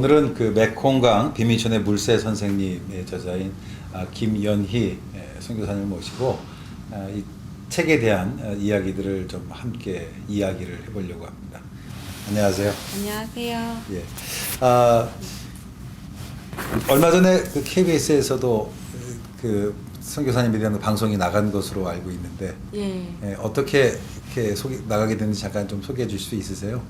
오늘은 그 메콩강 비민촌의 물새 선생님의 저자인 김연희 선교사님을 모시고 이 책에 대한 이야기들을 좀 함께 이야기를 해보려고 합니다. 안녕하세요. 안녕하세요. 예. 얼마 전에 그 KBS에서도 그 선교사님에 대한 방송이 나간 것으로 알고 있는데, 예. 어떻게 이렇게 나가게 됐는지 잠깐 좀 소개해 주실 수 있으세요?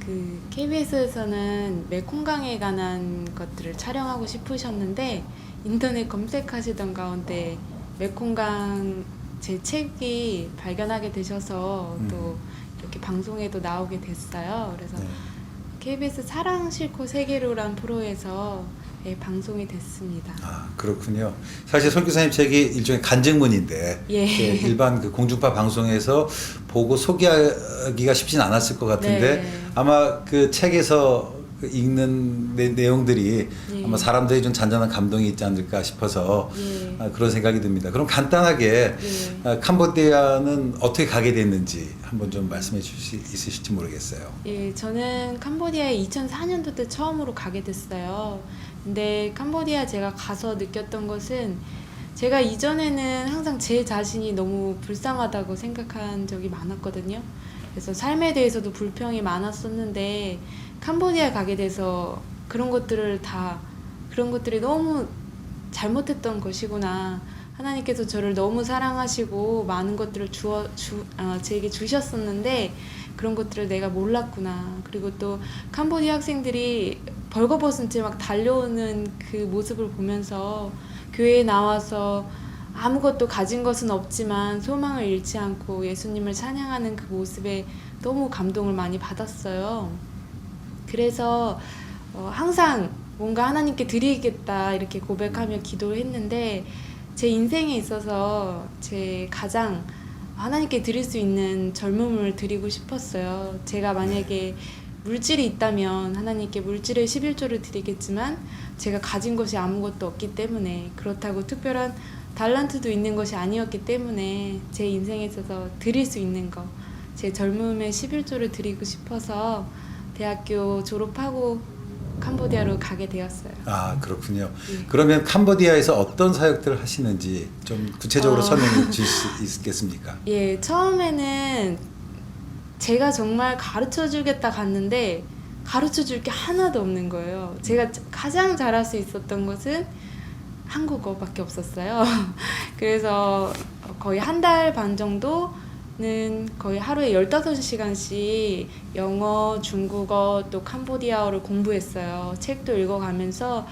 그 KBS에서는 메콩강에 관한 것들을 촬영하고 싶으셨는데 인터넷 검색하시던 가운데 메콩강 제 책이 발견하게 되셔서 또 이렇게 방송에도 나오게 됐어요. 그래서 네. KBS 사랑 싣고 세계로란 프로에서 방송이 됐습니다. 아, 그렇군요. 사실 선교사님 책이 일종의 간증문인데, 예. 일반 그 공중파 방송에서 보고 소개하기가 쉽진 않았을 것 같은데, 네. 아마 그 책에서 읽는 내용들이 예. 아마 사람들이 좀 잔잔한 감동이 있지 않을까 싶어서 예. 그런 생각이 듭니다. 그럼 간단하게 예. 캄보디아는 어떻게 가게 됐는지 한번 좀 말씀해 주실 수 있으실지 모르겠어요. 예, 저는 캄보디아에 2004년도 때 처음으로 가게 됐어요. 근데 캄보디아 제가 가서 느꼈던 것은 제가 이전에는 항상 제 자신이 너무 불쌍하다고 생각한 적이 많았거든요. 그래서 삶에 대해서도 불평이 많았었는데 캄보디아 가게 돼서 그런 것들이 너무 잘못했던 것이구나. 하나님께서 저를 너무 사랑하시고 많은 것들을 제게 주셨었는데 그런 것들을 내가 몰랐구나. 그리고 또 캄보디아 학생들이 벌거벗은 채 막 달려오는 그 모습을 보면서 교회에 나와서 아무것도 가진 것은 없지만 소망을 잃지 않고 예수님을 찬양하는 그 모습에 너무 감동을 많이 받았어요. 그래서 항상 뭔가 하나님께 드리겠다 이렇게 고백하며 기도를 했는데 제 인생에 있어서 제 가장 하나님께 드릴 수 있는 젊음을 드리고 싶었어요. 제가 만약에 물질이 있다면 하나님께 물질의 11조를 드리겠지만 제가 가진 것이 아무것도 없기 때문에 그렇다고 특별한 달란트도 있는 것이 아니었기 때문에 제 인생에 있어서 드릴 수 있는 거 제 젊음의 11조를 드리고 싶어서 대학교 졸업하고 캄보디아로 가게 되었어요. 아, 그렇군요. 예. 그러면 캄보디아에서 어떤 사역들을 하시는지 좀 구체적으로 설명해 주실 수 있겠습니까? 예, 처음에는 제가 정말 가르쳐 주겠다 갔는데 가르쳐 줄 게 하나도 없는 거예요. 제가 가장 잘할 수 있었던 것은 한국어밖에 없었어요. 그래서 거의 한 달 반 정도는 거의 하루에 15시간씩 영어, 중국어, 또 캄보디아어를 공부했어요. 책도 읽어가면서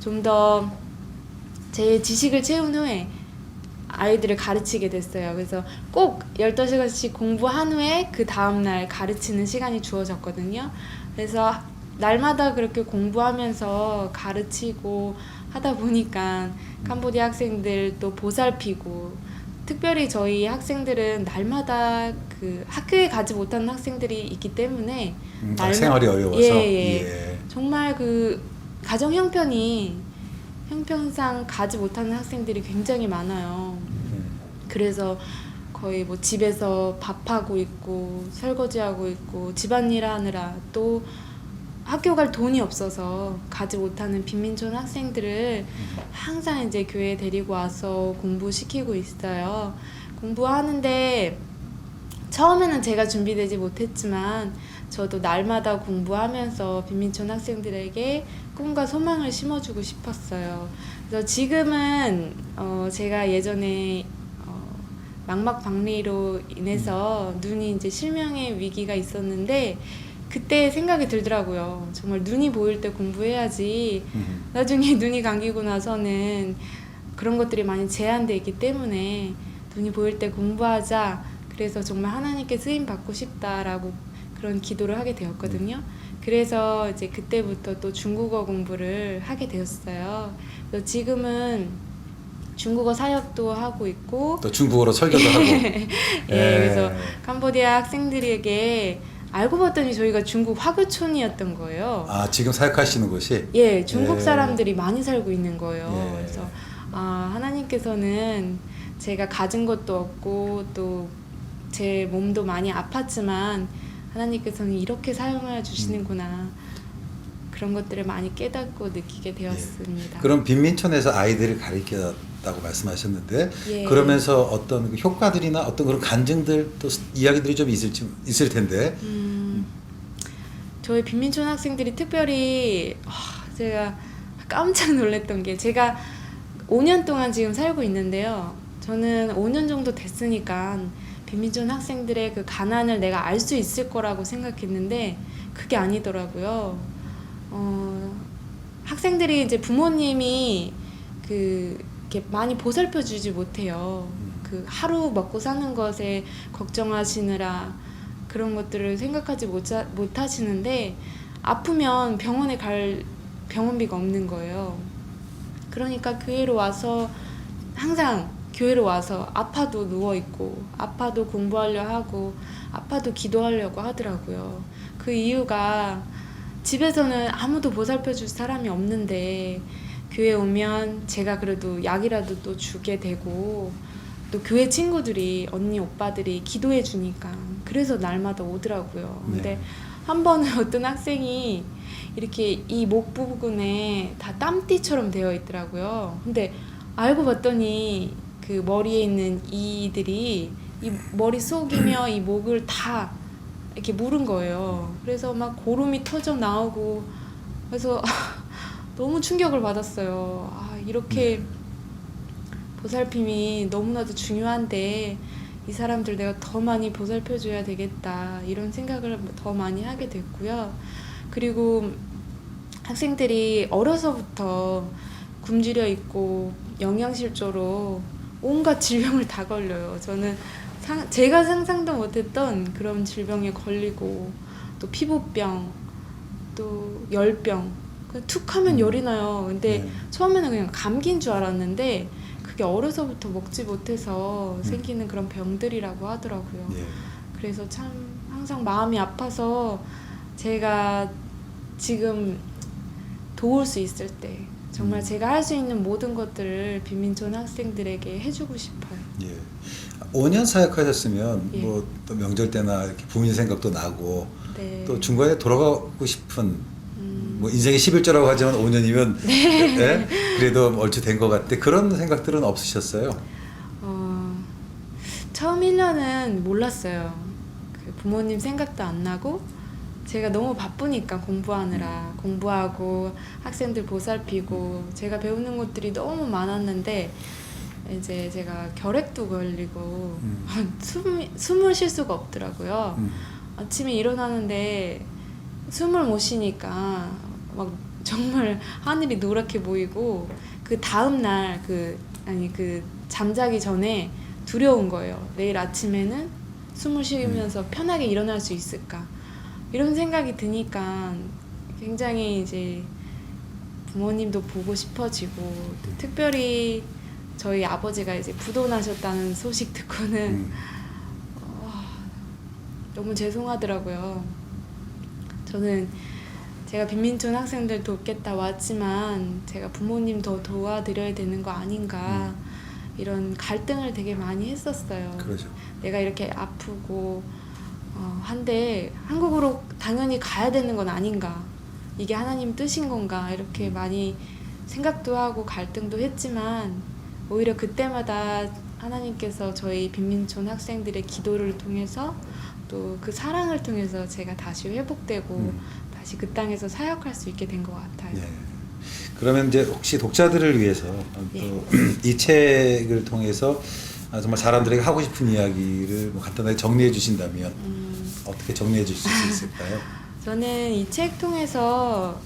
좀 더 제 지식을 채운 후에 아이들을 가르치게 됐어요. 그래서 꼭 15시간씩 공부한 후에 그 다음날 가르치는 시간이 주어졌거든요. 그래서 날마다 그렇게 공부하면서 가르치고 하다 보니까 캄보디아 학생들 또 보살피고, 특별히 저희 학생들은 날마다 그 학교에 가지 못하는 학생들이 있기 때문에 생활이 어려워서. 예. 정말 그 가정 형편상 가지 못하는 학생들이 굉장히 많아요. 그래서 거의 뭐 집에서 밥하고 있고 설거지하고 있고 집안일 하느라 또 학교 갈 돈이 없어서 가지 못하는 빈민촌 학생들을 항상 이제 교회에 데리고 와서 공부시키고 있어요. 공부하는데 처음에는 제가 준비되지 못했지만 저도 날마다 공부하면서 빈민촌 학생들에게 꿈과 소망을 심어주고 싶었어요. 그래서 지금은 제가 예전에 망막박리로 인해서 눈이 이제 실명의 위기가 있었는데 그때 생각이 들더라고요. 정말 눈이 보일 때 공부해야지. 나중에 눈이 감기고 나서는 그런 것들이 많이 제한되어 있기 때문에 눈이 보일 때 공부하자. 그래서 정말 하나님께 쓰임 받고 싶다라고 그런 기도를 하게 되었거든요. 그래서 이제 그때부터 또 중국어 공부를 하게 되었어요. 그래서 지금은 중국어 사역도 하고 있고 또 중국어로 설교도 하고. 예, 그래서 캄보디아 학생들에게 알고 봤더니 저희가 중국 화교촌이었던 거예요. 아, 지금 사역하시는 곳이? 예, 중국 사람들이 많이 살고 있는 거예요. 예. 그래서 하나님께서는 제가 가진 것도 없고 또 제 몸도 많이 아팠지만 하나님께서는 이렇게 사용해 주시는구나. 그런 것들을 많이 깨닫고 느끼게 되었습니다. 그럼 빈민촌에서 아이들을 가르쳤다고 말씀하셨는데 예. 그러면서 어떤 그 효과들이나 어떤 그런 간증들 또 이야기들이 좀 있을 텐데. 저희 빈민촌 학생들이 특별히 제가 깜짝 놀랐던 게 제가 5년 동안 지금 살고 있는데요. 저는 5년 정도 됐으니까 빈민촌 학생들의 그 가난을 내가 알 수 있을 거라고 생각했는데 그게 아니더라고요. 학생들이 이제 부모님이 이렇게 많이 보살펴 주지 못해요. 그 하루 먹고 사는 것에 걱정하시느라 그런 것들을 생각하지 못 하시는데 아프면 병원에 갈 병원비가 없는 거예요. 그러니까 교회로 와서 항상 교회로 와서 아파도 누워있고 아파도 공부하려 하고 아파도 기도하려고 하더라고요. 그 이유가 집에서는 아무도 보살펴 줄 사람이 없는데 교회 오면 제가 그래도 약이라도 또 주게 되고 또 교회 친구들이 언니 오빠들이 기도해 주니까 그래서 날마다 오더라고요. 근데 한 번은 어떤 학생이 이렇게 이 목 부분에 다 땀띠처럼 되어 있더라고요. 근데 알고 봤더니 그 머리에 있는 이들이 이 머릿속이며 이 목을 다 이렇게 물은 거예요. 그래서 막 고름이 터져 나오고 그래서 너무 충격을 받았어요. 이렇게 보살핌이 너무나도 중요한데 이 사람들 내가 더 많이 보살펴줘야 되겠다 이런 생각을 더 많이 하게 됐고요. 그리고 학생들이 어려서부터 굶주려 있고 영양실조로 온갖 질병을 다 걸려요. 저는 제가 상상도 못했던 그런 질병에 걸리고 또 피부병 또 열병 툭 하면 열이 나요. 근데 처음에는 그냥 감기인 줄 알았는데 그게 어려서부터 먹지 못해서 생기는 그런 병들이라고 하더라고요. 그래서 참 항상 마음이 아파서 제가 지금 도울 수 있을 때 정말 제가 할 수 있는 모든 것들을 빈민촌 학생들에게 해주고 싶어요. 5년 사역하셨으면 뭐 또 명절 때나 이렇게 부모님 생각도 나고 또 중간에 돌아가고 싶은 뭐 인생의 11조라고 하지만 5년이면 그래도 얼추 된 것 같아. 그런 생각들은 없으셨어요? 처음 1년은 몰랐어요. 그 부모님 생각도 안 나고 제가 너무 바쁘니까 공부하느라 공부하고 학생들 보살피고 제가 배우는 것들이 너무 많았는데 이제 제가 결핵도 걸리고 숨을 쉴 수가 없더라고요. 아침에 일어나는데 숨을 못 쉬니까 막 정말 하늘이 노랗게 보이고 그 다음 날 그 잠자기 전에 두려운 거예요. 내일 아침에는 숨을 쉬면서 편하게 일어날 수 있을까? 이런 생각이 드니까 굉장히 이제 부모님도 보고 싶어지고 특별히 저희 아버지가 이제 부도나셨다는 소식 듣고는 너무 죄송하더라고요. 저는 제가 빈민촌 학생들 돕겠다 왔지만 제가 부모님 더 도와드려야 되는 거 아닌가 이런 갈등을 되게 많이 했었어요. 그렇죠. 내가 이렇게 아프고 한데 한국으로 당연히 가야 되는 건 아닌가, 이게 하나님 뜻인 건가 이렇게 많이 생각도 하고 갈등도 했지만 오히려 그때마다 하나님께서 저희 빈민촌 학생들의 기도를 통해서 또 그 사랑을 통해서 제가 다시 회복되고 다시 그 땅에서 사역할 수 있게 된 것 같아요. 그러면 이제 혹시 독자들을 위해서 또 이 책을 통해서 정말 사람들에게 하고 싶은 이야기를 뭐 간단하게 정리해 주신다면 어떻게 정리해 주실 수 있을까요? 저는 이 책 통해서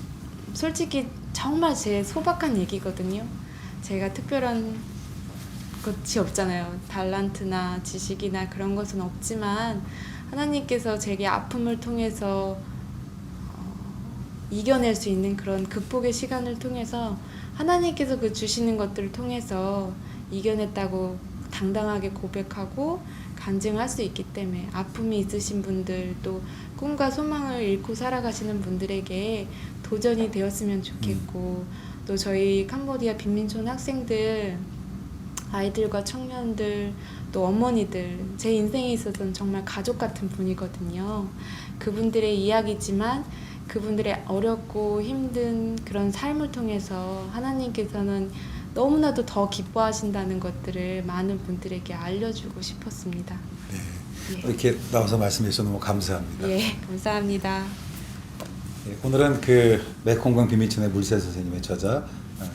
솔직히 정말 제 소박한 얘기거든요. 제가 특별한 것이 없잖아요. 달란트나 지식이나 그런 것은 없지만 하나님께서 제게 아픔을 통해서 이겨낼 수 있는 그런 극복의 시간을 통해서 하나님께서 그 주시는 것들을 통해서 이겨냈다고 당당하게 고백하고 간증할 수 있기 때문에 아픔이 있으신 분들 또 꿈과 소망을 잃고 살아가시는 분들에게 도전이 되었으면 좋겠고 또 저희 캄보디아 빈민촌 학생들 아이들과 청년들 또 어머니들 제 인생에 있어서는 정말 가족 같은 분이거든요. 그분들의 이야기지만 그분들의 어렵고 힘든 그런 삶을 통해서 하나님께서는 너무나도 더 기뻐하신다는 것들을 많은 분들에게 알려주고 싶었습니다. 네. 예. 이렇게 나와서 말씀해 주셔서 너무 감사합니다. 예, 감사합니다. 예, 오늘은 그 메콩강 비밀천의 물새 선생님의 저자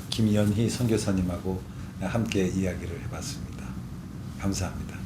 김연희 선교사님하고 함께 이야기를 해봤습니다. 감사합니다.